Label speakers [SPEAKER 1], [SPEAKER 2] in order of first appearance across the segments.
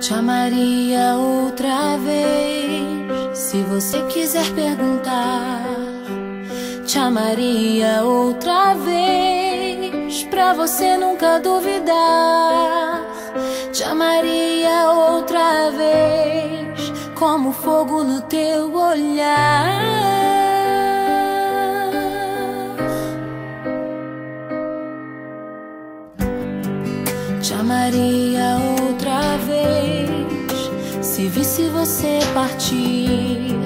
[SPEAKER 1] Te amaria outra vez, se você quiser perguntar. Te amaria outra vez, pra você nunca duvidar. Te amaria outra vez, como fogo no teu olhar. Te amaria outra vez, se visse você partir.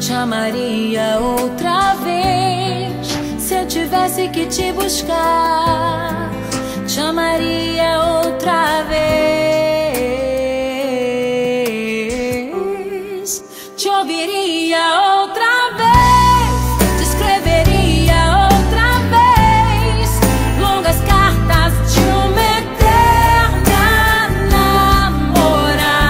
[SPEAKER 1] Te amaria outra vez, se eu tivesse que te buscar. Te amaria outra vez, te ouviria outra vez, te escreveria outra vez longas cartas de uma eterna namorada.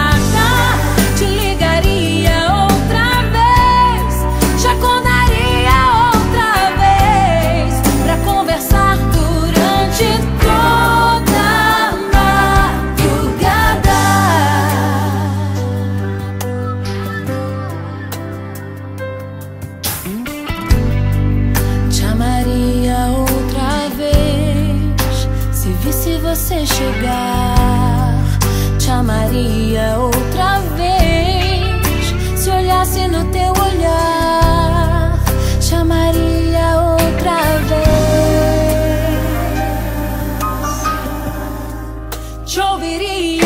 [SPEAKER 1] Te ligaria outra vez, te acordaria outra vez pra conversar durante toda a madrugada. Te amaria outra vez, se visse você chegar. Te amaria outra vez, se olhasse no teu olhar. Te amaria outra vez, te ouviria